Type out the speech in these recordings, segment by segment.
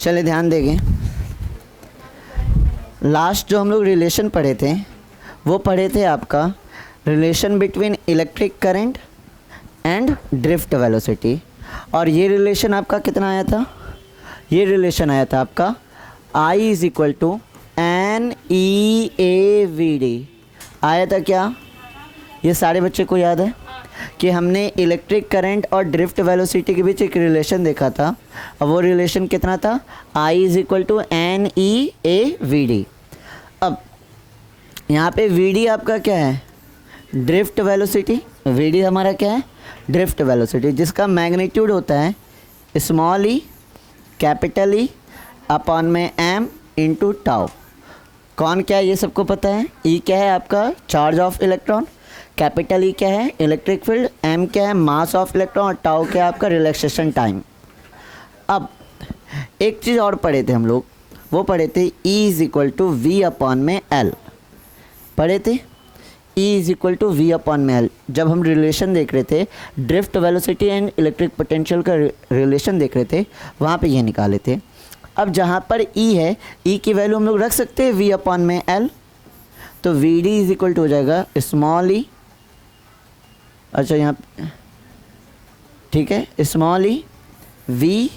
चलिए ध्यान देंगे, लास्ट जो हम लोग रिलेशन पढ़े थे वो पढ़े थे आपका relation between electric current and drift velocity. और ये रिलेशन आपका कितना आया था? ये रिलेशन आया था आपका I is equal to NEAVD आया था क्या? ये सारे बच्चे को याद है कि हमने इलेक्ट्रिक करंट और ड्रिफ्ट वेलोसिटी के बीच एक रिलेशन देखा था, और वो रिलेशन कितना था? I is equal to NEAVD। अब यहाँ पे VD आपका क्या है? Drift velocity. VD हमारा क्या है? ड्रिफ्ट वेलोसिटी, जिसका मैग्नीट्यूड होता है स्मॉल ई कैपिटल ई अपॉन में m इंटू टाउ। कौन क्या है ये सबको पता है? E क्या है आपका? Charge of electron. Capital E क्या है? Electric field. m क्या है? Mass of electron. और टाउ क्या है आपका? Relaxation time. अब एक चीज़ और पढ़े थे हम लोग, वो पढ़े थे E is equal to V upon में L। पढ़े थे E is equal to V upon में L। जब हम रिलेशन देख रहे थे drift velocity and electric potential का रिलेशन देख रहे थे, वहाँ पे ये निकाले थे। अब जहाँ पर E है, E की वैल्यू हम लोग रख सकते हैं V अपॉन में L, तो VD इज इक्वल टू हो जाएगा स्मॉल ई, अच्छा यहाँ ठीक है, स्मॉल ई V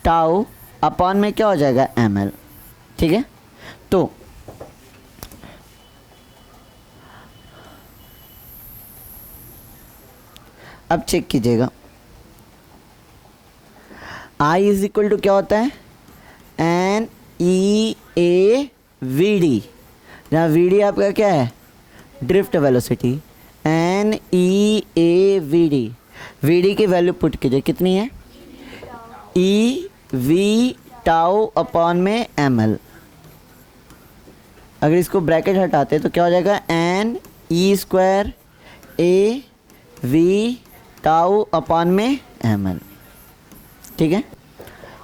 टाउ अपॉन में क्या हो जाएगा? ML। ठीक है, तो अब चेक कीजिएगा, I इज इक्वल टू क्या होता है? NEAVD, जहाँ VD आपका क्या है? Drift velocity. NEAVD, VD की वैल्यू पुट कीजिए, कितनी है? EV टाउ अपॉन में ML। अगर इसको ब्रैकेट हटाते तो क्या हो जाएगा? NE square AV tau upon में ML। ठीक है,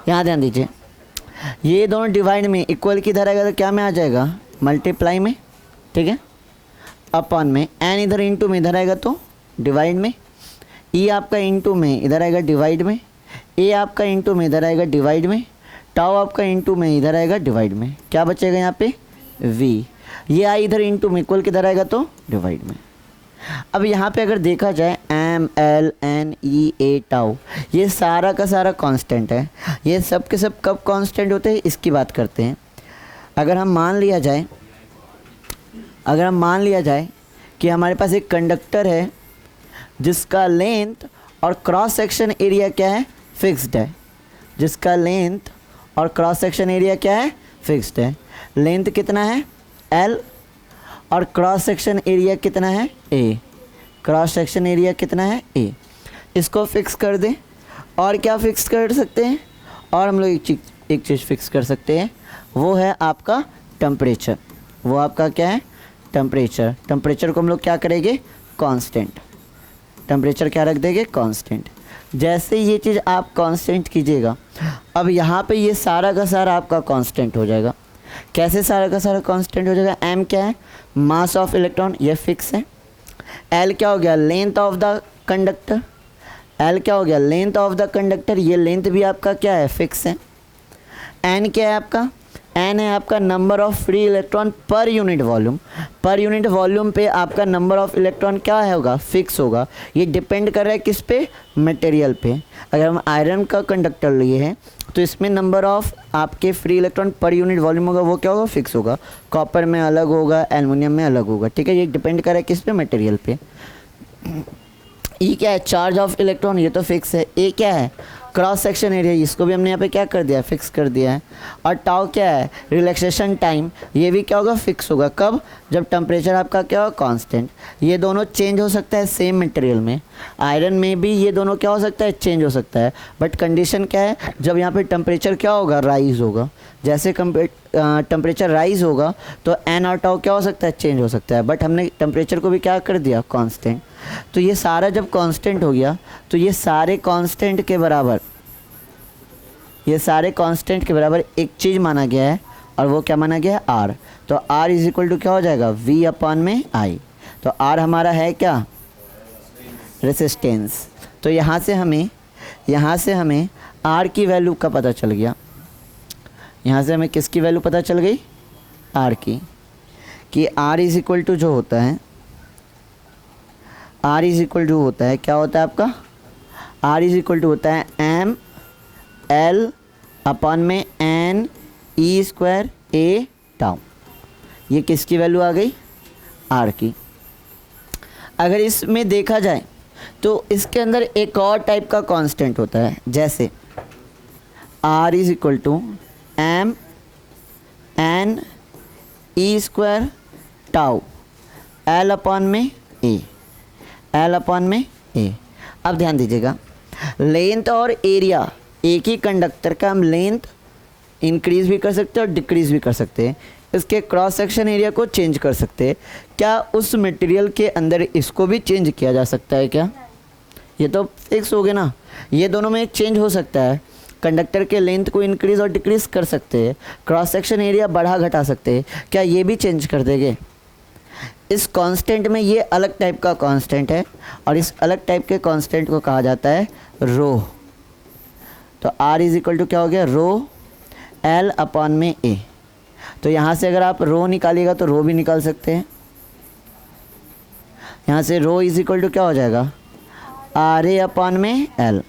यहाँ ध्यान दीजिए, ये दोनों डिवाइड में इक्वल की इधर आएगा तो क्या में आ जाएगा? मल्टीप्लाई में। ठीक है, अपॉन में n इधर इंटू में इधर आएगा तो डिवाइड में, E आपका इंटू में इधर आएगा डिवाइड में, A आपका इंटू में इधर आएगा डिवाइड में, टाउ आपका इंटू में इधर आएगा डिवाइड में। क्या बचेगा यहाँ पे? V। ये I इधर इंटू में इक्वल किधर आएगा तो डिवाइड में। अब यहाँ पे अगर देखा जाए M L N E A tau, ये सारा का सारा कांस्टेंट है। ये सब के सब कब कांस्टेंट होते हैं इसकी बात करते हैं। अगर हम मान लिया जाए कि हमारे पास एक कंडक्टर है जिसका लेंथ और क्रॉस सेक्शन एरिया क्या है? फिक्स्ड है। जिसका लेंथ और क्रॉस सेक्शन एरिया क्या है? फिक्स्ड है। लेंथ कितना है? L और क्रॉस सेक्शन एरिया कितना है? A। क्रॉस सेक्शन एरिया कितना है? A। इसको फिक्स कर दें। और क्या फिक्स कर सकते हैं? और हम लोग एक चीज़ फिक्स कर सकते हैं, वो है आपका टेम्परेचर। वो आपका क्या है? टेम्परेचर। टेम्परेचर को हम लोग क्या करेंगे? कांस्टेंट। टेम्परेचर क्या रख देंगे? कांस्टेंट। जैसे ये चीज़ आप कांस्टेंट कीजिएगा, अब यहाँ पे ये सारा का सारा आपका कांस्टेंट हो जाएगा। कैसे सारा का सारा कांस्टेंट हो जाएगा? M क्या है? मास ऑफ इलेक्ट्रॉन, ये फिक्स है। L क्या हो गया? Length of the conductor. L क्या हो गया? लेंथ ऑफ द कंडक्टर, ये लेंथ भी आपका क्या है? फिक्स है। N क्या है आपका? N है आपका number of free electron per unit volume. Per unit volume पे आपका नंबर ऑफ इलेक्ट्रॉन क्या होगा? फिक्स होगा। ये डिपेंड कर रहा है किस पे? मटेरियल पे। अगर हम आयरन का कंडक्टर लिए हैं तो इसमें नंबर ऑफ आपके free electron per unit volume होगा, वो क्या होगा? फिक्स होगा। कॉपर में अलग होगा, एल्युमिनियम में अलग होगा। ठीक है, ये डिपेंड कर रहा है किस पे? मटेरियल पे। E क्या है? चार्ज ऑफ इलेक्ट्रॉन, ये तो फिक्स है। A क्या है? क्रॉस सेक्शन एरिया, इसको भी हमने यहाँ पे क्या कर दिया? फिक्स कर दिया है। और टाउ क्या है? रिलैक्सेशन टाइम, ये भी क्या होगा? फिक्स होगा। कब? जब टेम्परेचर आपका क्या होगा? कांस्टेंट। ये दोनों चेंज हो सकता है सेम मटेरियल में। आयरन में भी ये दोनों क्या हो सकता है? चेंज हो सकता है। बट कंडीशन क्या है? जब यहाँ पे टेम्परेचर क्या होगा? राइज होगा। जैसे टेम्परेचर राइज होगा तो N और टाउ क्या हो सकता है? चेंज हो सकता है। बट हमने टेम्परेचर को भी क्या कर दिया? कांस्टेंट। तो ये सारा जब कांस्टेंट हो गया तो ये सारे कांस्टेंट के बराबर, ये सारे कांस्टेंट के बराबर एक चीज़ माना गया है, और वो क्या माना गया है? R। तो R इज इक्वल टू क्या हो जाएगा? V अपॉन में I। तो R हमारा है क्या? रेसिस्टेंस। तो यहाँ से हमें R की वैल्यू का पता चल गया। यहाँ से हमें किसकी वैल्यू पता चल गई, आर की, कि आर इज इक्वल टू जो होता है, आर इज इक्वल टू होता है, क्या होता है आपका, आर इज इक्वल टू होता है एम एल अपॉन में N E square A tau. ये किसकी वैल्यू आ गई, आर की। अगर इसमें देखा जाए तो इसके अंदर एक और टाइप का कांस्टेंट होता है, जैसे R is equal to M N E square tau L upon में ए, एल अपॉन में ए। अब ध्यान दीजिएगा, लेंथ और एरिया, एक ही कंडक्टर का हम लेंथ इंक्रीज भी कर सकते हैं और डिक्रीज भी कर सकते हैं, इसके क्रॉस सेक्शन एरिया को चेंज कर सकते हैं। क्या उस मटेरियल के अंदर इसको भी चेंज किया जा सकता है क्या, ये तो फिक्स हो गया ना, ये दोनों में चेंज हो सकता है। कंडक्टर के लेंथ को इंक्रीज और डिक्रीज कर सकते हैं, क्रॉस सेक्शन एरिया बढ़ा घटा सकते हैं, क्या ये भी चेंज कर देंगे। इस कांस्टेंट में ये अलग टाइप का कांस्टेंट है और इस अलग टाइप के कांस्टेंट को कहा जाता है रो। तो R इज इक्वल टू क्या हो गया, रो एल अपॉन में ए। तो यहाँ से अगर आप रो निकालिएगा तो रो भी निकाल सकते हैं। यहाँ से रो इज इक्वल टू क्या हो जाएगा, आर ए अपॉन में L.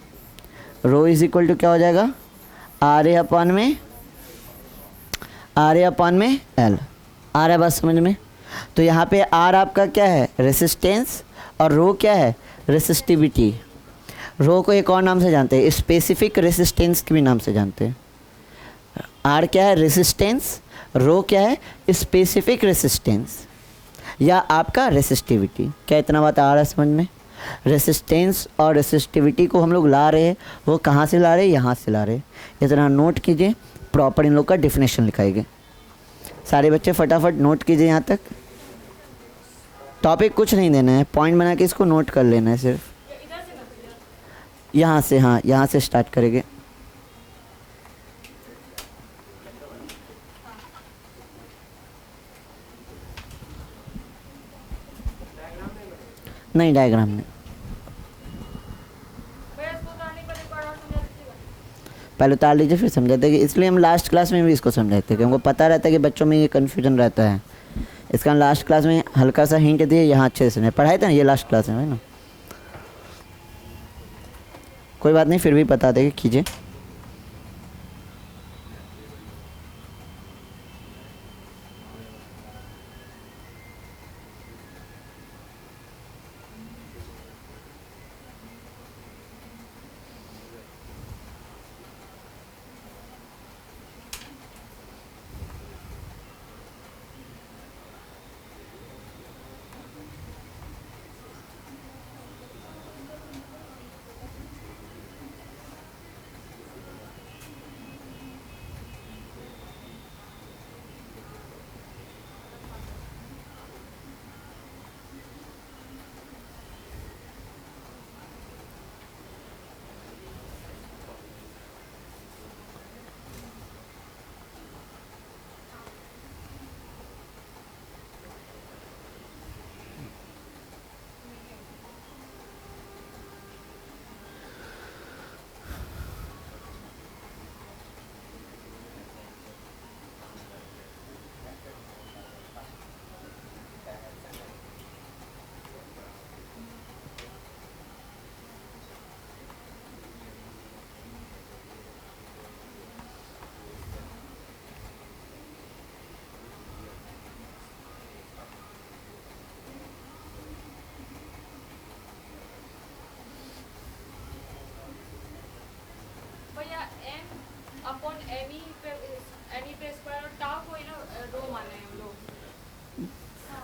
Rho is equal to क्या हो जाएगा, आर ए अपॉन में, आर ए अपॉन में एल। आ रहा है बात समझ में। तो यहाँ पे आर आपका क्या है, रेसिस्टेंस, और रो क्या है, रेसिस्टिविटी। रो को एक और नाम से जानते हैं, स्पेसिफिक रेसिस्टेंस के भी नाम से जानते हैं। आर क्या है, रेसिस्टेंस, रो क्या है, स्पेसिफिक रेसिस्टेंस या आपका रेसिस्टिविटी। क्या इतना बात आ रहा है समझ में। रेसिस्टेंस और रेसिस्टिविटी को हम लोग ला रहे हैं, वो कहाँ से ला रहे हैं, यहाँ से ला रहे हैं। इतना नोट कीजिए, प्रॉपर इन लोग का डिफिनेशन लिखाएंगे। सारे बच्चे फटाफट नोट कीजिए, यहाँ तक टॉपिक कुछ नहीं देना है, पॉइंट बना के इसको नोट कर लेना है सिर्फ। यहाँ से, हाँ यहाँ से स्टार्ट करेंगे। नहीं डायग्राम में, पहले उतार लीजिए फिर समझाते हैं। इसलिए हम लास्ट क्लास में भी इसको समझाते हैं कि हमको पता रहता है कि बच्चों में ये कन्फ्यूजन रहता है। इसका लास्ट क्लास में हल्का सा हिंट दिए, यहाँ अच्छे से पढ़ाए थे ना, ये लास्ट क्लास में है ना। कोई बात नहीं, फिर भी बता देंगे, कीजिए।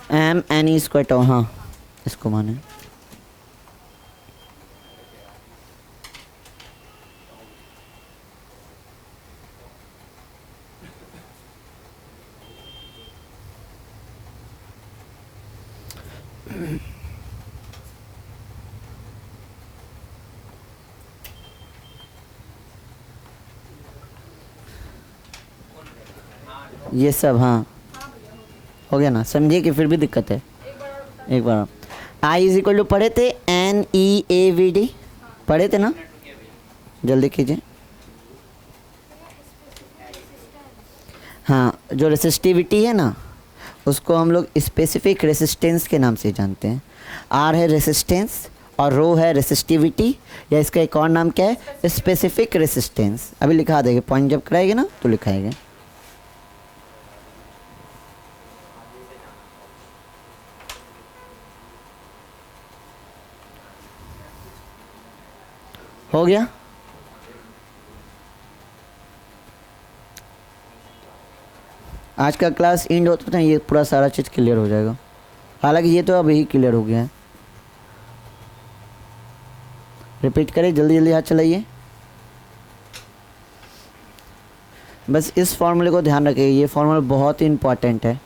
M N E square tau, हाँ इसको माने। ये सब हाँ हो गया ना, समझिए कि फिर भी दिक्कत है। एक बार आई इज इक्वल टू पढ़े थे, N E A V D पढ़े थे ना, जल्दी कीजिए। जो रेसिस्टिविटी है ना, उसको हम लोग स्पेसिफिक रेसिस्टेंस के नाम से जानते हैं। आर है रेसिस्टेंस और रो है रेसिस्टिविटी, या इसका एक और नाम क्या है, स्पेसिफिक रेसिस्टेंस। अभी लिखा देंगे, पॉइंट जब कराएंगे ना तो लिखाएंगे। हो गया? आज का क्लास एंड होता था ये पूरा सारा चीज़ क्लियर हो जाएगा। हालांकि ये तो अब ही क्लियर हो गया है। रिपीट करें, जल्दी जल्दी हाथ चलाइए। बस इस फॉर्मूले को ध्यान रखिए, ये फॉर्मूला बहुत ही इम्पॉर्टेंट है,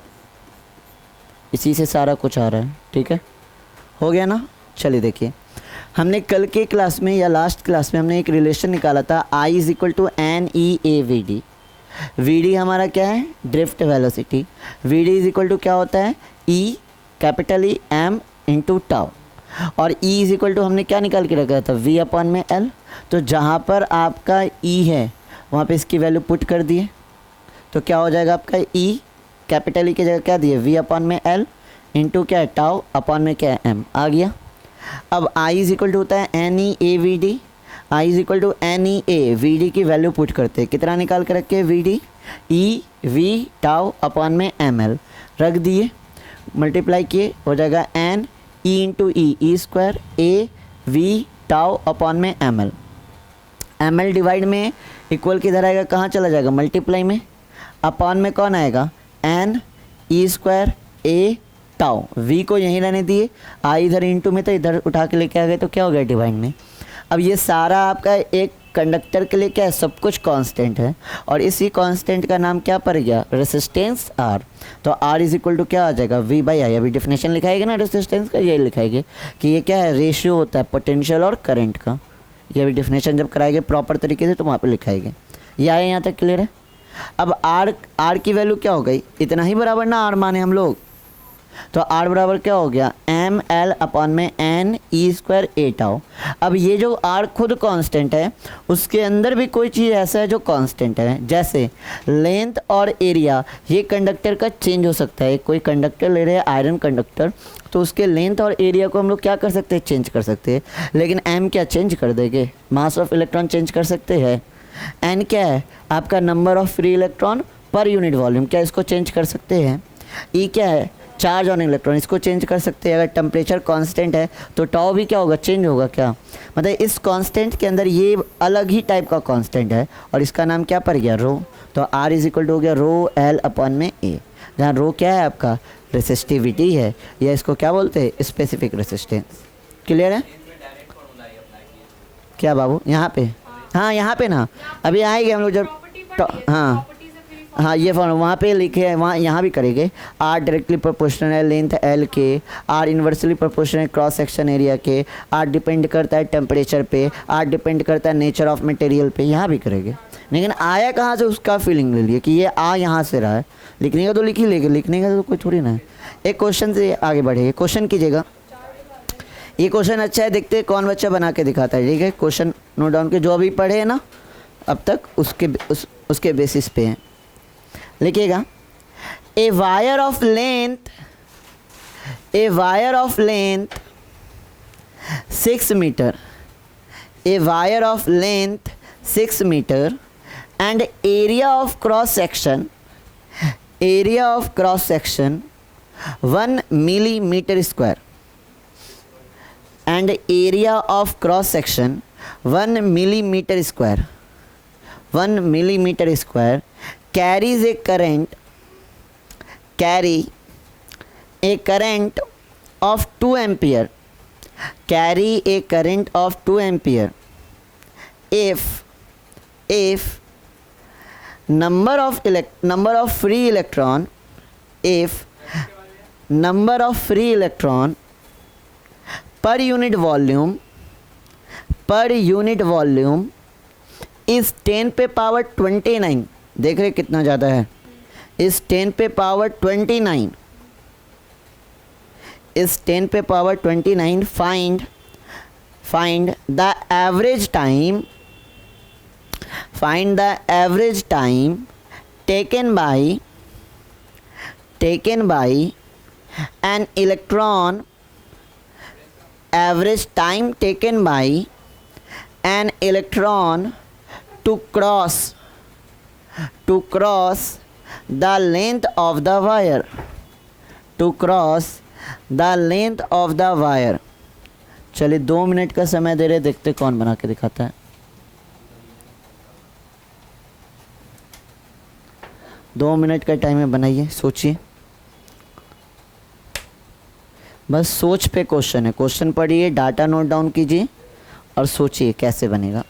इसी से सारा कुछ आ रहा है। ठीक है, हो गया ना? चलिए देखिए, हमने कल के क्लास में या लास्ट क्लास में हमने एक रिलेशन निकाला था, I is equal to N E A V D. V D हमारा क्या है, drift velocity. V D is equal to क्या होता है, E capital E M into tau. और ई इज इक्वल टू हमने क्या निकाल के रखा था, वी अपॉन में एल। तो जहाँ पर आपका ई है वहाँ पे इसकी वैल्यू पुट कर दिए, तो क्या हो जाएगा आपका ई कैपिटल ई की जगह क्या दिए, वी अपॉन में एल इंटू क्या है टाउ अपॉन में क्या है एम, आ गया। अब आई इज इक्वल टू होता है N E A V D. I is equal to N E A V D की वैल्यू पुट करते हैं, कितना निकाल के रखे V D, E V tau upon में एम एल रख दिए, मल्टीप्लाई किए, हो जाएगा N E into E square A V tau upon में M L. M L divide में इक्वल किधर आएगा, कहाँ चला जाएगा, मल्टीप्लाई में। अपॉन में कौन आएगा, N E square A tau, V को यहीं रहने दिए, आई इधर इंटू में तो इधर उठा के लेके आ गए, तो क्या हो गया डिवाइड में। अब ये सारा आपका एक कंडक्टर के लिए क्या है, सब कुछ कांस्टेंट है, और इसी कांस्टेंट का नाम क्या पड़ गया, रेसिस्टेंस आर। तो आर इज इक्वल टू क्या आ जाएगा, वी बाई आई। अभी डिफिनेशन लिखाएगा ना रेसिस्टेंस का, यही लिखाएंगे कि ये क्या है, रेशियो होता है पोटेंशियल और करंट का। ये अभी डिफिनेशन जब कराएंगे प्रॉपर तरीके से तो वहाँ पर लिखाएंगे। ये आए यहाँ तक क्लियर है? अब आर की वैल्यू क्या हो गई, इतना ही बराबर ना आर माने हम लोग, तो आर बराबर क्या हो गया, एम एल अपॉन में N E square A tau. अब ये जो आर खुद कांस्टेंट है, उसके अंदर भी कोई चीज़ ऐसा है जो कांस्टेंट है, जैसे लेंथ और एरिया, ये कंडक्टर का चेंज हो सकता है। कोई कंडक्टर ले रहे हैं आयरन कंडक्टर, तो उसके लेंथ और एरिया को हम लोग क्या कर सकते हैं, चेंज कर सकते हैं। लेकिन एम क्या चेंज कर देंगे, मास ऑफ इलेक्ट्रॉन चेंज कर सकते हैं। एन क्या है, आपका number of free electron per unit volume, क्या इसको चेंज कर सकते हैं। ई क्या है, चार्ज ऑन इलेक्ट्रॉन, इसको चेंज कर सकते हैं। अगर टेम्परेचर कांस्टेंट है तो टाउ भी क्या होगा, चेंज होगा। क्या मतलब, इस कांस्टेंट के अंदर ये अलग ही टाइप का कांस्टेंट है, और इसका नाम क्या पड़ गया, रो। तो आर इज इक्वल टू हो गया रो एल अपॉन में ए, जहाँ रो क्या है आपका, रेसिस्टिविटी है, या इसको क्या बोलते हैं, स्पेसिफिक रेसिस्टेंस। क्लियर है क्या बाबू, यहाँ पे? हाँ यहाँ पे ना, अभी आएंगे हम लोग जब, हाँ ये फॉर्म वहाँ पे लिखे हैं, वहाँ यहाँ भी करेंगे। आर डायरेक्टली प्रोपोर्शनल है लेंथ एल के, आर इन्वर्सली प्रोपोर्शनल है क्रॉस सेक्शन एरिया के, आर डिपेंड करता है टेम्परेचर पे, आर डिपेंड करता है नेचर ऑफ मटेरियल पे, यहाँ भी करेंगे। लेकिन आया कहाँ से उसका फीलिंग ले लिए कि ये आ यहाँ से रहा है, लिखने का तो लिख ही लेंगे, लिखने का तो कोई थोड़ी ना है। एक क्वेश्चन से आगे बढ़ेगा, क्वेश्चन कीजिएगा। ये क्वेश्चन अच्छा है, देखते हैं कौन बच्चा बना के दिखाता है। ठीक है, क्वेश्चन नोट डाउन के, जो अभी पढ़े हैं ना अब तक, उसके बेसिस पे हैं। लिखिएगा, a wire of length 6 metre, a wire of length 6 metre and area of cross section 1 millimetre square, and area of cross section 1 millimetre square, 1 millimetre square carries a current of 2 ampere, carry a current of 2 ampere if number of free electron per unit volume is 10 पे power 29, देख रहे कितना ज़्यादा है, इस 10 पे power 29, इस 10 पे power 29, find the average time taken bye taken by an electron, average time taken by an electron to cross the length of the wire, to cross the length of the wire। चलिए 2 minute का समय दे रहे, देखते कौन बना के दिखाता है। 2 मिनट का टाइम है, बनाइए, सोचिए, बस सोच पे क्वेश्चन है। क्वेश्चन पढ़िए, डाटा नोट डाउन कीजिए और सोचिए कैसे बनेगा।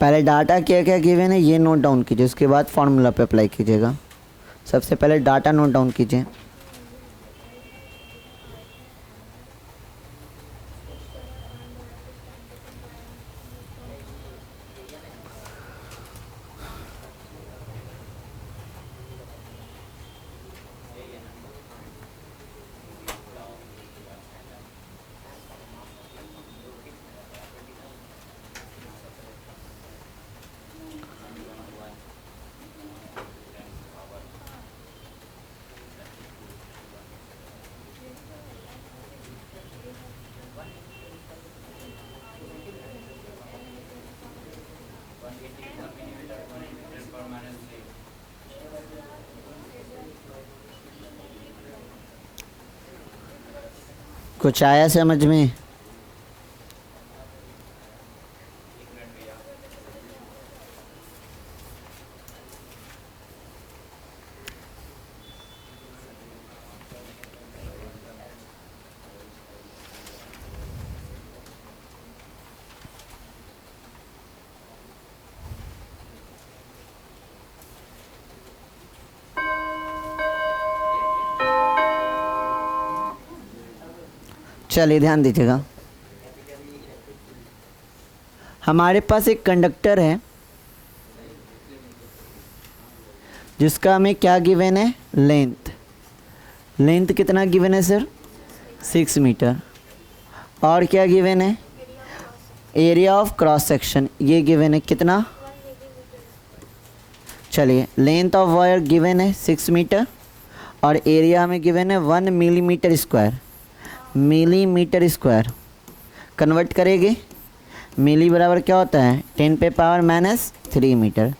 पहले डाटा क्या क्या गिवन है ये नोट डाउन कीजिए, उसके बाद फॉर्मूला पे अप्लाई कीजिएगा। सबसे पहले डाटा नोट डाउन कीजिए। कुछ आया समझ में? चलिए ध्यान दीजिएगा, हमारे पास एक कंडक्टर है जिसका हमें क्या गिवन है, लेंथ कितना गिवन है सर, 6 मीटर। और क्या गिवन है, एरिया ऑफ क्रॉस सेक्शन, ये गिवन है कितना, चलिए लेंथ ऑफ वायर गिवन है 6 मीटर और एरिया हमें गिवन है 1 मिलीमीटर स्क्वायर। कन्वर्ट करेंगे, मिली बराबर क्या होता है 10 पे पावर माइनस 3 मीटर,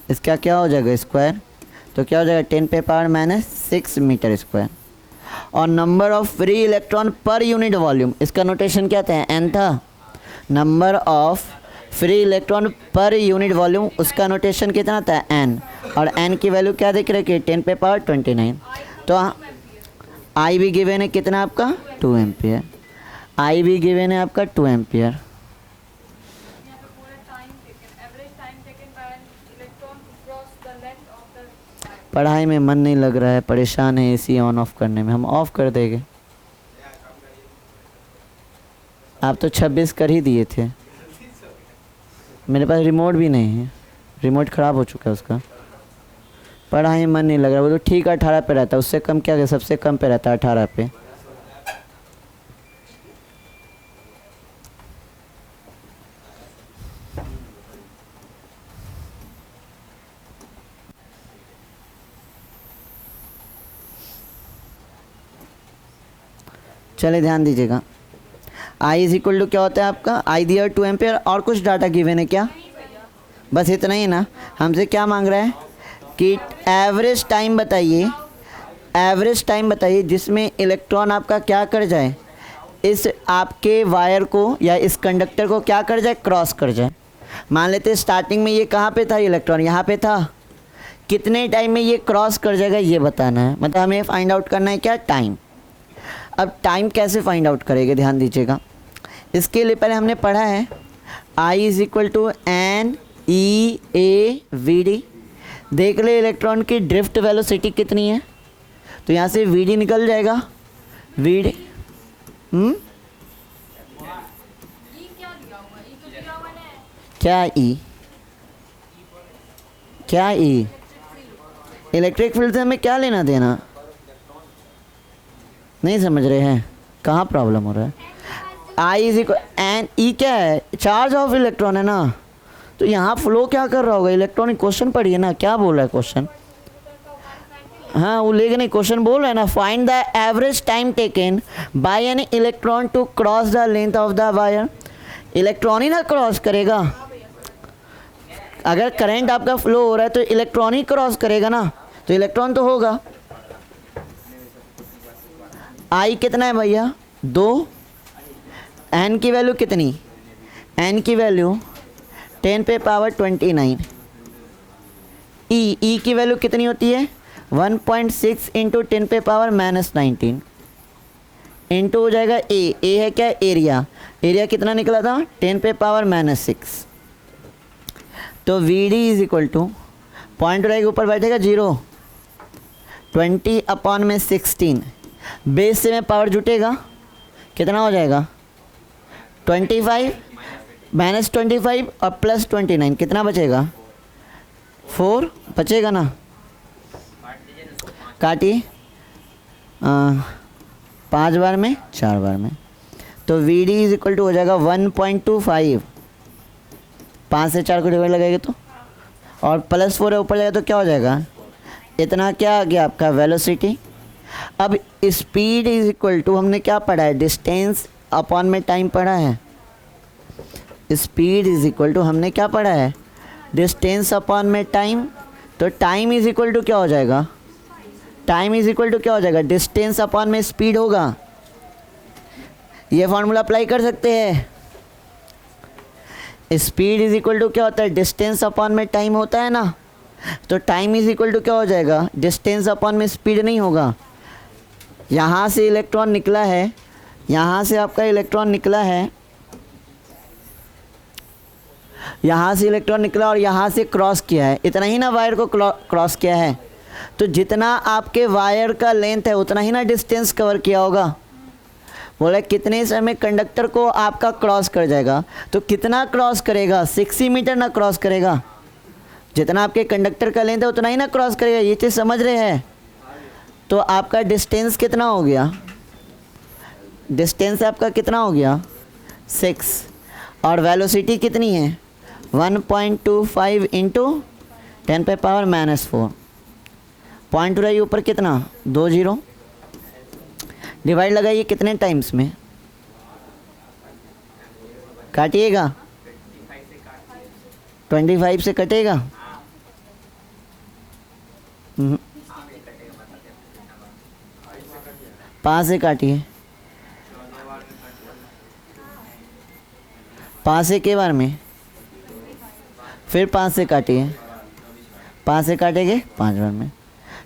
इसका क्या हो जाएगा स्क्वायर, तो क्या हो जाएगा 10 पे पावर माइनस 6 मीटर स्क्वायर। और number of free electron per unit volume, इसका नोटेशन क्या था, एन था। Number of free electron per unit volume, उसका नोटेशन कितना था, एन। और एन की वैल्यू क्या देख रहे हैं, 10 पे पावर 29। तो आई भी गिवन है कितना आपका, 2 एम्पियर। आई भी गिवन है आपका 2 एम्पियर। पढ़ाई में मन नहीं लग रहा है, परेशान है एसी ऑन ऑफ करने में, हम ऑफ कर देंगे। आप तो 26 कर ही दिए थे, मेरे पास रिमोट भी नहीं है, रिमोट ख़राब हो चुका है उसका। पढ़ाई में मन नहीं लग रहा, वो तो ठीक 18 पे रहता है, उससे कम क्या है, सबसे कम पे रहता है 18 पे। चलिए ध्यान दीजिएगा, आई इज इक्वल टू क्या होता है आपका, आई दिया 2 एम्पियर। और कुछ डाटा गिवन है क्या, बस इतना ही ना। हमसे क्या मांग रहा है कि एवरेज टाइम बताइए, एवरेज टाइम बताइए जिसमें इलेक्ट्रॉन आपका क्या कर जाए, इस आपके वायर को या इस कंडक्टर को क्या कर जाए, क्रॉस कर जाए। मान लेते हैं स्टार्टिंग में ये कहाँ पे था, इलेक्ट्रॉन यहाँ पे था, कितने टाइम में ये क्रॉस कर जाएगा ये बताना है, मतलब हमें फाइंड आउट करना है क्या, टाइम। अब टाइम कैसे फाइंड आउट करेंगे, ध्यान दीजिएगा। इसके लिए पहले हमने पढ़ा है I is equal to N E A V D. देख ले इलेक्ट्रॉन की ड्रिफ्ट वेलोसिटी कितनी है, तो यहाँ से वी डी निकल जाएगा, वी डी क्या ई? क्या ई? इलेक्ट्रिक फील्ड से हमें क्या लेना देना? नहीं समझ रहे हैं, कहाँ प्रॉब्लम हो रहा है? I is equal N E क्या है? चार्ज ऑफ इलेक्ट्रॉन है ना, तो यहाँ फ्लो क्या कर रहा होगा? इलेक्ट्रॉनिक क्वेश्चन पढ़िए ना, क्या बोल रहा है क्वेश्चन? हाँ वो लेकिन नहीं, क्वेश्चन बोल रहा है ना, find the average time taken by an electron to cross the length of the wire. Electron ही ना क्रॉस करेगा, अगर करंट आपका फ्लो हो रहा है तो इलेक्ट्रॉन ही क्रॉस करेगा ना, तो इलेक्ट्रॉन तो होगा। आई कितना है भैया? 2। एन की वैल्यू कितनी? एन की वैल्यू 10⁻29। ई की वैल्यू कितनी होती है? 1.6 इंटू 10⁻−19 इंटू हो जाएगा ए है क्या? एरिया। एरिया कितना निकला था? 10⁻−6। तो V D is equal to, point रहेगा ऊपर बैठेगा 0, 20/16। बेस से में पावर जुटेगा, कितना हो जाएगा? 25 -25 और +29 कितना बचेगा? 4 बचेगा ना। काटिए 5 बार में, 4 बार में, तो V D is equal to हो जाएगा 1.25। 5 से 4 को डिवाइड लगाएंगे तो, और +4 है ऊपर जाएगा तो क्या हो जाएगा? इतना क्या आ गया आपका? वेलोसिटी। अब स्पीड इज इक्वल टू, हमने क्या पढ़ा है? डिस्टेंस अपॉन में टाइम पढ़ा है। स्पीड इज इक्वल टू हमने क्या पढ़ा है? डिस्टेंस अपॉन में टाइम। तो टाइम इज इक्वल टू क्या हो जाएगा? टाइम इज इक्वल टू क्या हो जाएगा? डिस्टेंस अपॉन में स्पीड होगा। ये फॉर्मूला अप्लाई कर सकते हैं। स्पीड इज इक्वल टू क्या होता है? डिस्टेंस अपॉन में टाइम होता है ना, तो टाइम इज इक्वल टू क्या हो जाएगा? डिस्टेंस अपॉन में स्पीड नहीं होगा। यहाँ से इलेक्ट्रॉन निकला है, यहाँ से आपका इलेक्ट्रॉन निकला है, यहाँ से इलेक्ट्रॉन निकला और यहाँ से क्रॉस किया है, इतना ही ना वायर को क्रॉस किया है। तो जितना आपके वायर का लेंथ है उतना ही ना डिस्टेंस कवर किया होगा। बोला कितने समय कंडक्टर को आपका क्रॉस कर जाएगा, तो कितना क्रॉस करेगा? 6 मीटर ना क्रॉस करेगा। जितना आपके कंडक्टर का लेंथ है उतना ही ना क्रॉस करेगा, ये चीज़ समझ रहे हैं? तो आपका डिस्टेंस कितना हो गया? डिस्टेंस आपका कितना हो गया? 6। और वेलोसिटी कितनी है? 1.25 इंटू 10⁻⁻4। पॉइंट रही ऊपर कितना? 2 0। डिवाइड लगाइए कितने टाइम्स में? काटिएगा, 25 से कटेगा? 5 से काटिए। 5 से के बार में, फिर 5 से काटिए। 5 से काटेंगे 5 बार में,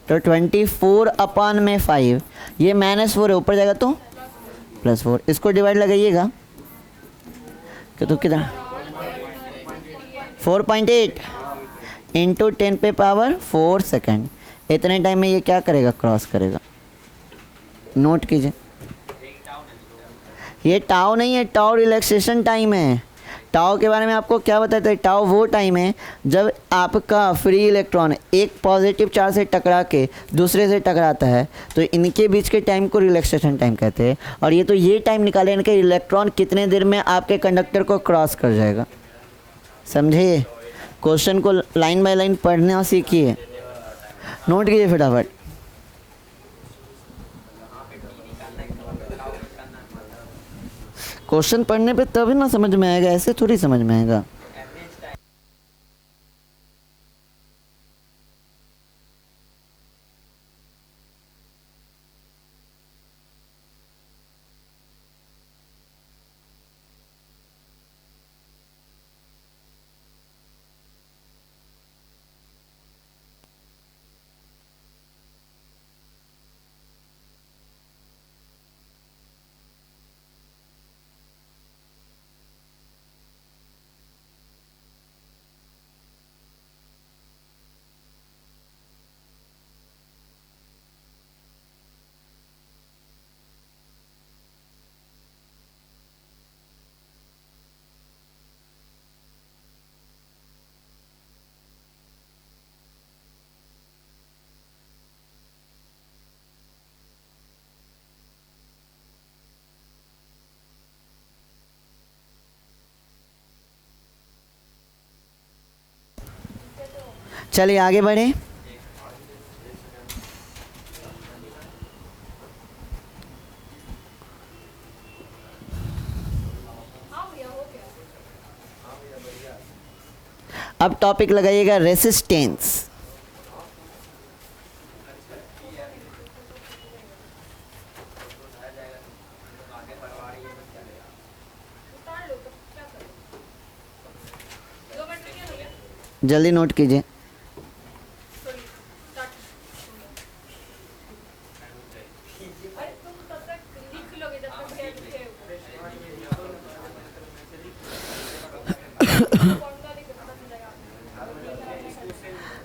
तो 24/5। ये -4 है, ऊपर जाएगा तो +4। इसको डिवाइड लगाइएगा तो कितना? 4.8 इंटू 10⁻4 सेकेंड। इतने टाइम में ये क्या करेगा? क्रॉस करेगा। नोट कीजिए, ये टाउ नहीं है, टाउ रिलैक्सेशन टाइम है। टाउ के बारे में आपको क्या बताते हैं? टाउ वो टाइम है जब आपका फ्री इलेक्ट्रॉन एक पॉजिटिव चार्ज से टकरा के दूसरे से टकराता है, तो इनके बीच के टाइम को रिलैक्सेशन टाइम कहते हैं। और ये तो ये टाइम निकाले इनके इलेक्ट्रॉन कितने देर में आपके कंडक्टर को क्रॉस कर जाएगा। समझे? क्वेश्चन को लाइन बाय लाइन पढ़ना सीखिए, नोट कीजिए फटाफट। क्वेश्चन पढ़ने पे तभी ना समझ में आएगा, ऐसे थोड़ी समझ में आएगा। चलिए आगे बढ़े। अब टॉपिक लगाइएगा रेसिस्टेंस। जल्दी नोट कीजिए।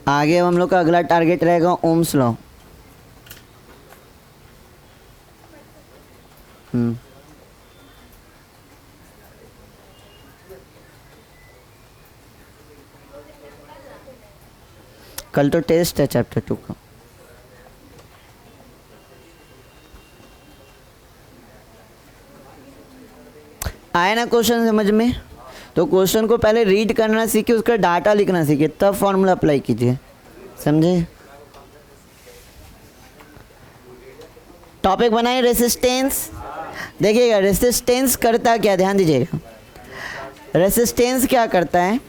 आगे हम लोग का अगला टारगेट रहेगा ओम्स लॉ। कल तो टेस्ट है चैप्टर 2 का। आया ना क्वेश्चन समझ में? तो क्वेश्चन को पहले रीड करना सीखिए, उसका डाटा लिखना सीखिए, तब फॉर्मूला अप्लाई कीजिए। समझे? टॉपिक बनाइए रेसिस्टेंस। देखिएगा रेसिस्टेंस करता क्या, ध्यान दीजिएगा। रेसिस्टेंस क्या करता है,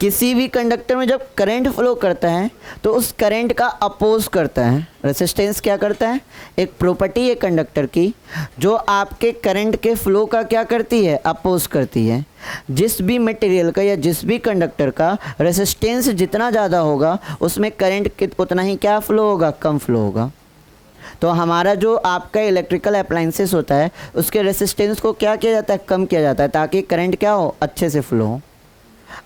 किसी भी कंडक्टर में जब करंट फ्लो करता है तो उस करंट का अपोज करता है। रेसिस्टेंस क्या करता है, एक प्रॉपर्टी है कंडक्टर की जो आपके करंट के फ्लो का क्या करती है, अपोज करती है। जिस भी मटेरियल का या जिस भी कंडक्टर का रेसिस्टेंस जितना ज़्यादा होगा उसमें करंट उतना ही क्या फ्लो होगा, कम फ्लो होगा। तो हमारा जो आपका इलेक्ट्रिकल अप्लायंसेस होता है उसके रेसिस्टेंस को क्या किया जाता है, कम किया जाता है, ताकि करंट क्या हो, अच्छे से फ्लो हो।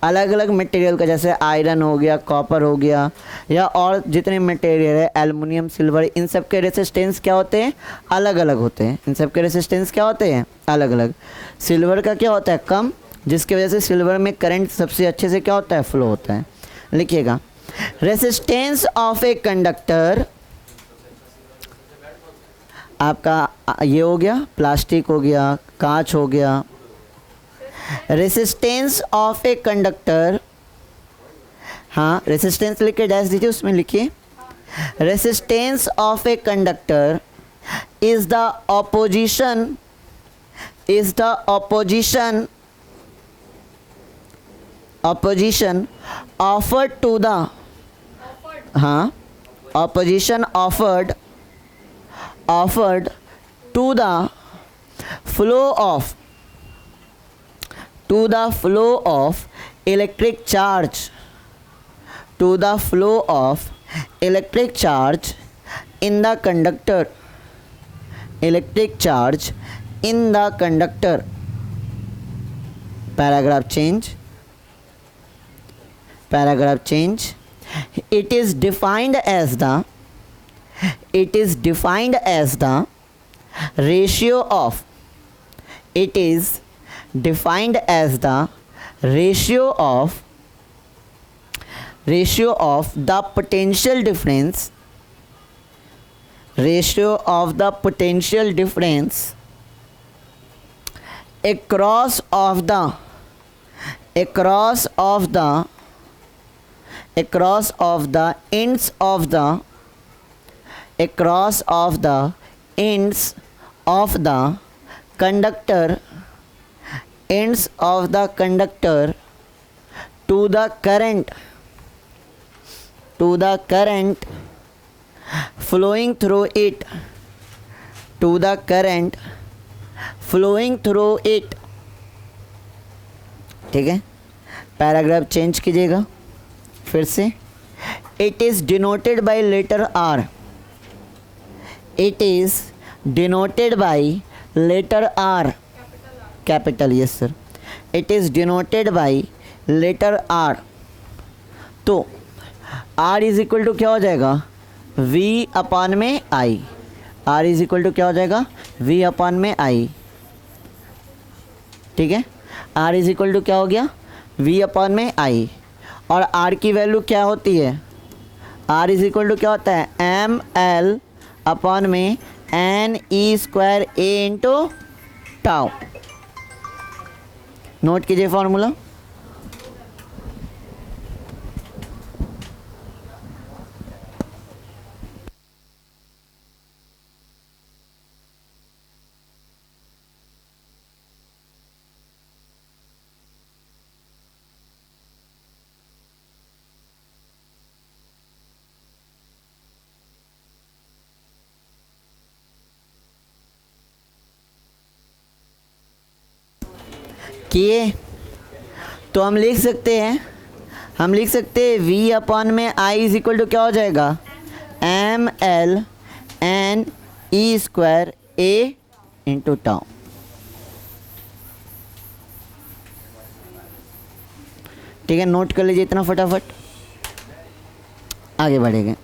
अलग अलग मटेरियल का, जैसे आयरन हो गया, कॉपर हो गया, या और जितने मटेरियल है, एल्युमिनियम, सिल्वर, इन सब के रेसिस्टेंस क्या होते हैं, अलग अलग होते हैं। इन सब के रेसिस्टेंस क्या होते हैं, अलग अलग। सिल्वर का क्या होता है, कम, जिसकी वजह से सिल्वर में करंट सबसे अच्छे से क्या होता है, फ्लो होता है। लिखिएगा रेसिस्टेंस ऑफ ए कंडक्टर, आपका ये हो गया, प्लास्टिक हो गया, कांच हो गया। रेसिस्टेंस ऑफ ए कंडक्टर, हाँ रेसिस्टेंस लिख के डैश दीजिए, उसमें लिखिए resistance of a conductor is the opposition offered to the, हाँ opposition offered to the flow of electric charge, to the flow of electric charge in the conductor, electric charge in the conductor. Paragraph change. It is defined as the ratio of the potential difference across of the conductor to the current flowing through it, ठीक है। Paragraph change कीजिएगा फिर से। It is denoted by letter R, capital, yes sir. It is denoted by letter R. तो R is equal to क्या हो जाएगा, V upon में I. R is equal to क्या हो जाएगा, वी अपॉन में आई। ठीक है, आर इज इक्वल टू क्या हो गया, वी अपॉन में आई। और आर की वैल्यू क्या होती है, आर इज इक्वल टू क्या होता है, एम एल अपॉन में N E square A into tau. नोट कीजिए फॉर्मूला। किए, तो हम लिख सकते हैं V अपॉन में I इज इक्वल टू क्या हो जाएगा, M L N E square A into tau. ठीक है, नोट कर लीजिए इतना फटाफट, आगे बढ़ेंगे।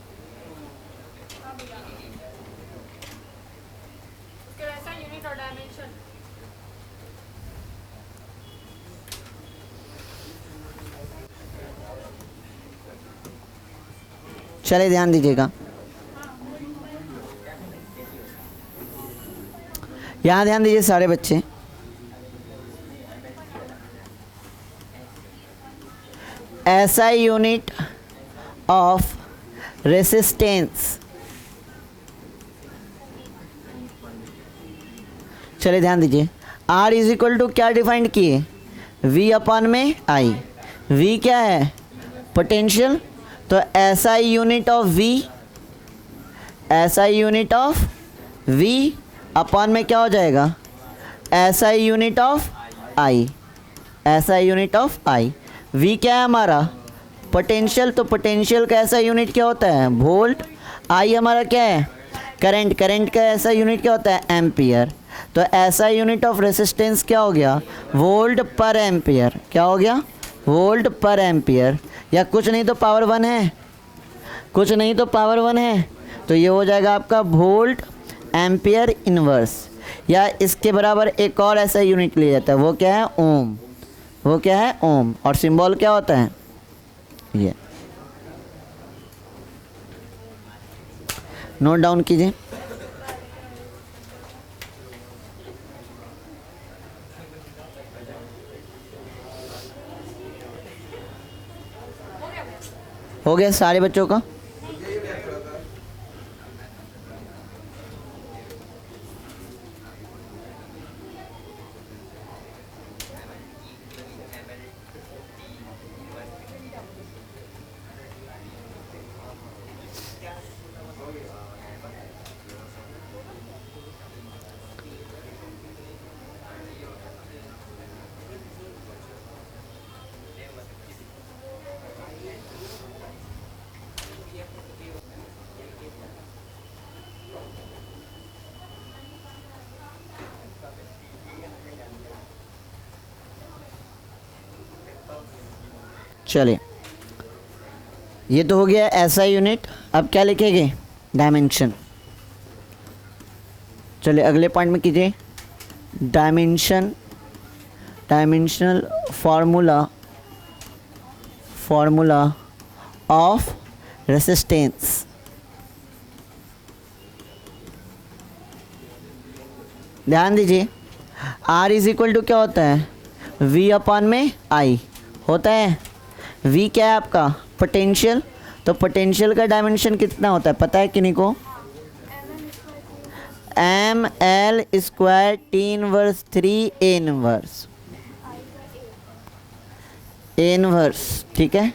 चले ध्यान दीजिएगा, यहाँ ध्यान दीजिए सारे बच्चे। SI यूनिट ऑफ रेसिस्टेंस, चलिए ध्यान दीजिए, R इज इक्वल टू क्या डिफाइंड किए, V अपॉन में I। V क्या है, पोटेंशियल, तो SI unit of V upon में क्या हो जाएगा, SI unit of I। V क्या है हमारा, पोटेंशियल, तो पोटेंशियल का SI यूनिट क्या होता है, वोल्ट। I हमारा क्या है, करंट का SI यूनिट क्या होता है, एम्पियर। तो SI यूनिट ऑफ रेसिस्टेंस क्या हो गया, वोल्ट पर एम्पियर। क्या हो गया, वोल्ट पर एम्पियर, या कुछ नहीं तो पावर 1 है, तो ये हो जाएगा आपका वोल्ट एम्पियर इनवर्स। या इसके बराबर एक और SI यूनिट लिया जाता है, वो क्या है, ओम। और सिंबल क्या होता है, ये नोट डाउन कीजिए। हो गया सारे बच्चों का, चलिए ये तो हो गया SI यूनिट। अब क्या लिखेंगे, डायमेंशन। चलिए अगले पॉइंट में कीजिए, डायमेंशनल फार्मूला ऑफ रेसिस्टेंस। ध्यान दीजिए, R इज इक्वल टू क्या होता है, V अपॉन में I होता है। V क्या है आपका, पोटेंशियल, तो पोटेंशियल का डायमेंशन कितना होता है पता है किन्हीं को, M L square T inverse 3 A inverse, ठीक है।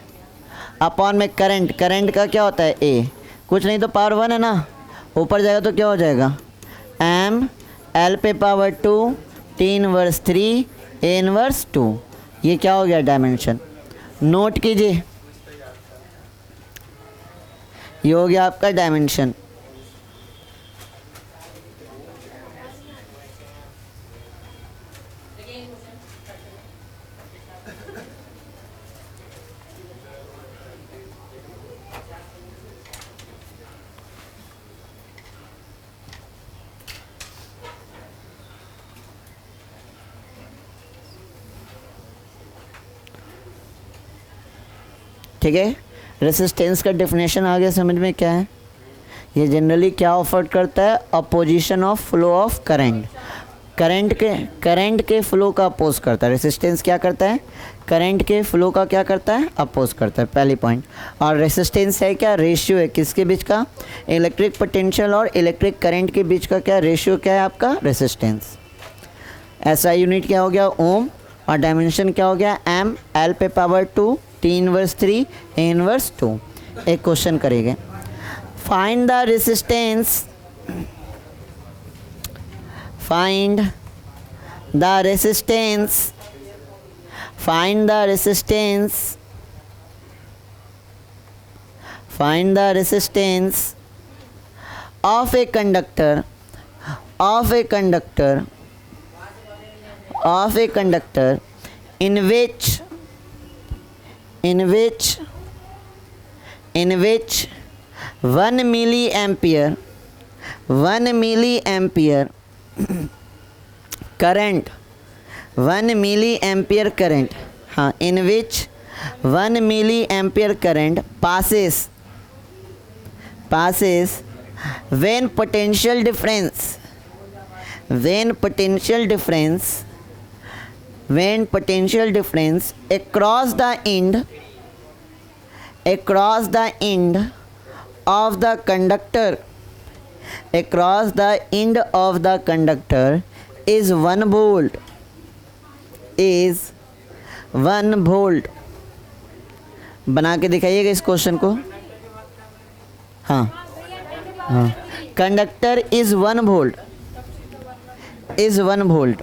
अपॉन में करंट का क्या होता है, A, कुछ नहीं तो पावर 1 है ना, ऊपर जाएगा तो क्या हो जाएगा, एम एल पे power 2 T inverse 3 A inverse 2। ये क्या हो गया, डायमेंशन। नोट कीजिए, ये हो गया आपका डायमेंशन। ठीक है, रेसिस्टेंस का डेफिनेशन आ गया समझ में, क्या है ये, जनरली क्या ऑफर करता है, opposition of flow of current. Current के फ्लो का अपोज करता है। रेसिस्टेंस क्या करता है, करंट के फ्लो का क्या करता है, अपोज करता है, पहली पॉइंट। और रेसिस्टेंस है क्या, रेशियो है किसके बीच का, इलेक्ट्रिक पोटेंशियल और इलेक्ट्रिक करंट के बीच का क्या रेशियो, क्या है आपका, रेसिस्टेंस। SI यूनिट क्या हो गया, ओम, और डायमेंशन क्या हो गया, एम एल पे power 2 T inverse 3 A inverse 2। एक क्वेश्चन करेंगे, find the resistance find the resistance, find the resistance of a conductor, of a conductor, of a conductor in which 1 milliampere, 1 milliampere current, 1 milliampere current, हाँ, in which 1 milliampere current passes when potential difference, when potential difference across the end of the conductor, across the end of the conductor is 1 volt, is 1 volt. बना के दिखाइएगा इस question को. हाँ हाँ, conductor is 1 volt, is 1 volt.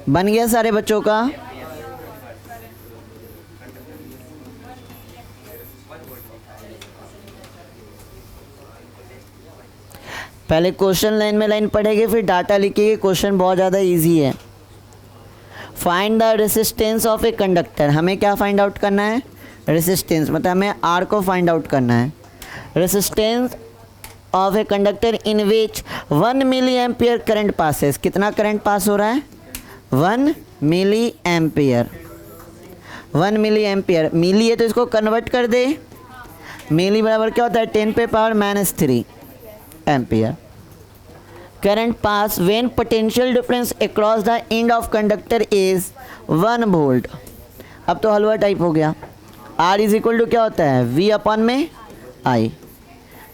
बन गया सारे बच्चों का. पहले क्वेश्चन लाइन में लाइन पढ़ेंगे, फिर डाटा लिखिए. क्वेश्चन बहुत ज़्यादा इजी है. Find the resistance of a conductor. हमें क्या फाइंड आउट करना है? रेसिस्टेंस, मतलब हमें आर को फाइंड आउट करना है. Resistance of a conductor in which 1 milli ampere current passes. कितना करंट पास हो रहा है? 1 मिली एम्पियर. 1 मिली एम्पियर, मिली है तो इसको कन्वर्ट कर दे. मिली बराबर क्या होता है? 10⁻³ ampere. Current pass when potential difference across the end of conductor is 1 volt. अब तो हलवा टाइप हो गया. R इज इक्वल टू क्या होता है? V अपॉन में I.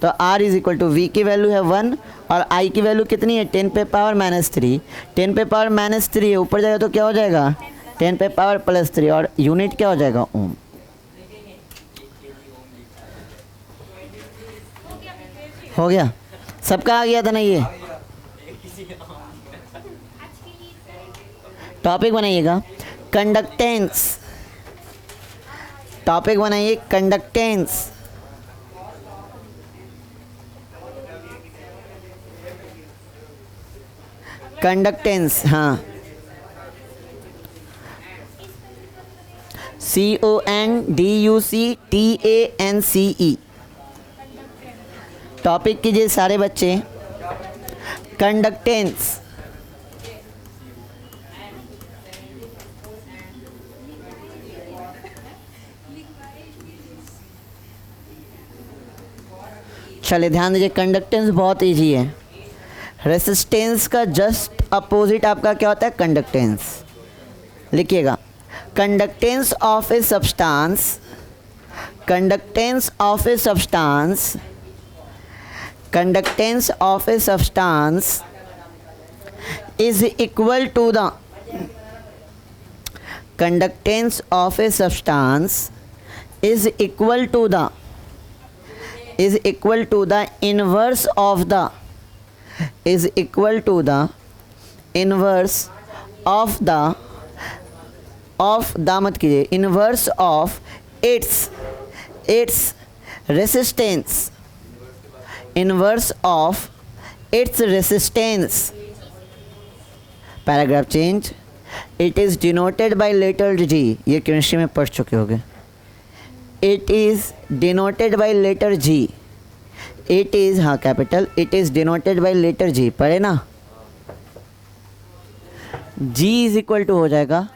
तो R is equal to V की वैल्यू है 1 और I की वैल्यू कितनी है? 10⁻³ 10⁻³ है, ऊपर जाएगा तो क्या हो जाएगा? 10⁻+3 और यूनिट क्या हो जाएगा? ओम. हो गया? सबका आ गया था ना ये? टॉपिक बनाइएगा कंडक्टेंस. टॉपिक बनाइए कंडक्टेंस. कंडक्टेंस, हाँ, CONDUCTANCE. टॉपिक कीजिए सारे बच्चे कंडक्टेंस. चलिए ध्यान दीजिए, कंडक्टेंस बहुत इजी है. रेसिस्टेंस का जस्ट अपोजिट आपका क्या होता है? कंडक्टेंस. लिखिएगा conductance of a substance, conductance of a substance, conductance of a substance is equal to the conductance of a substance is equal to the inverse of the inverse of the मत कीजिए, inverse of its resistance, inverse of its resistance. Paragraph change. It is denoted by letter G. ये chemistry में पढ़ चुके होंगे. It is denoted by letter G. It is, हाँ capital, it is denoted by letter G. पढ़े ना? जी is equal to हो जाएगा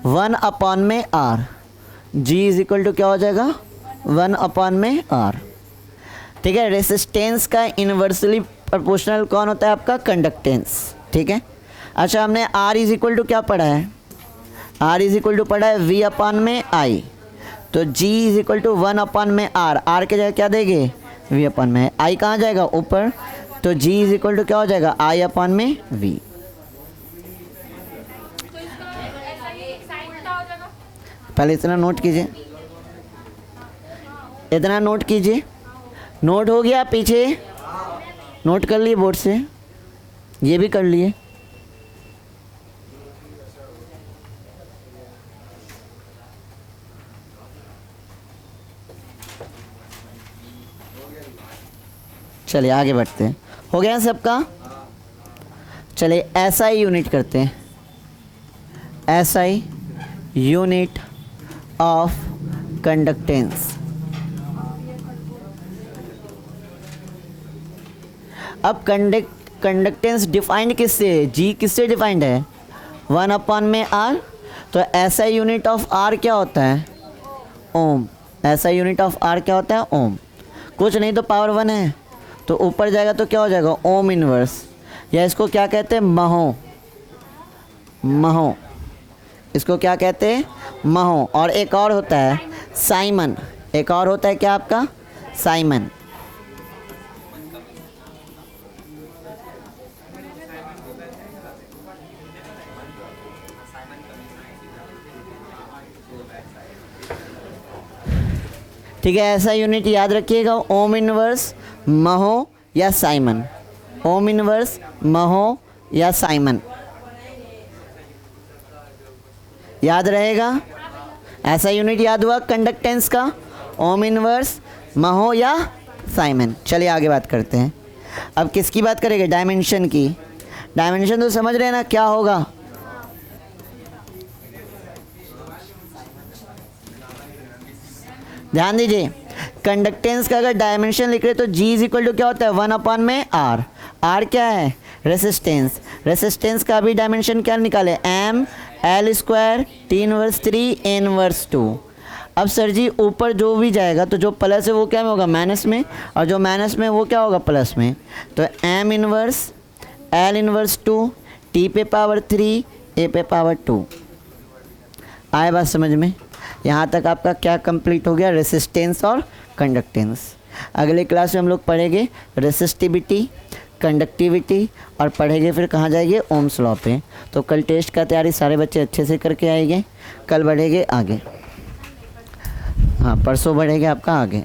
1 अपॉन में R. G is equal to क्या हो जाएगा? 1 अपॉन में आर. ठीक है. रेसिस्टेंस का इन्वर्सली प्रोपोर्शनल कौन होता है? आपका कंडक्टेंस. ठीक है. अच्छा, हमने R इज इक्वल टू क्या पढ़ा है? R इज इक्वल टू पढ़ा है V अपॉन में I. तो G is equal to 1 upon में R. R के जगह क्या देंगे? V अपॉन में. I कहाँ जाएगा? ऊपर. तो G इज इक्वल टू क्या हो जाएगा? I अपॉन में V. पहले इतना नोट कीजिए. इतना नोट कीजिए। नोट हो गया पीछे? नोट कर लिए बोर्ड से? ये भी कर लिए? चलिए आगे बढ़ते हैं। हो गया सबका? चलिए SI यूनिट करते हैं। SI unit of conductance. अब कंडक्टेंस डिफाइंड किससे है? G किससे डिफाइंड है? 1/R। तो SI यूनिट ऑफ R क्या होता है? ओम। SI यूनिट ऑफ R क्या होता है? ओम। कुछ नहीं तो पावर 1 है, तो ऊपर जाएगा तो क्या हो जाएगा? ओम इनवर्स, या इसको क्या कहते हैं? महो। महो, इसको क्या कहते हैं? महो। और एक और होता है साइमन। एक और होता है क्या आपका? साइमन। ठीक है, ऐसा यूनिट याद रखिएगा, ओम इनवर्स, महो या साइमन। ओम इनवर्स, महो या साइमन, याद रहेगा। ऐसा यूनिट याद हुआ कंडक्टेंस का? ओम इनवर्स, महो या साइमन। चलिए आगे बात करते हैं। अब किसकी बात करेंगे? डायमेंशन की। डायमेंशन तो समझ रहे हैं ना क्या होगा? ध्यान दीजिए, कंडक्टेंस का अगर डायमेंशन लिख रहे तो G इज इक्वल टू क्या होता है? 1/R। R क्या है? रेसिस्टेंस। रेसिस्टेंस का भी डायमेंशन क्या निकाले? M L² T inverse 3 A inverse 2। अब सर जी ऊपर जो भी जाएगा तो जो प्लस है वो क्या में होगा? माइनस में, और जो माइनस में वो क्या होगा? प्लस में। तो M inverse L inverse 2 T पे पावर 3 A पे पावर 2। आए बात समझ में? यहाँ तक आपका क्या कंप्लीट हो गया? रेसिस्टेंस और कंडक्टेंस। अगले क्लास में हम लोग पढ़ेंगे रेसिस्टिविटी, कंडक्टिविटी, और पढ़ेंगे फिर कहाँ जाएंगे? ओम्स लॉ पे। तो कल टेस्ट का तैयारी सारे बच्चे अच्छे से करके आएंगे। कल बढ़ेंगे आगे, हाँ परसों बढ़ेंगे आपका आगे।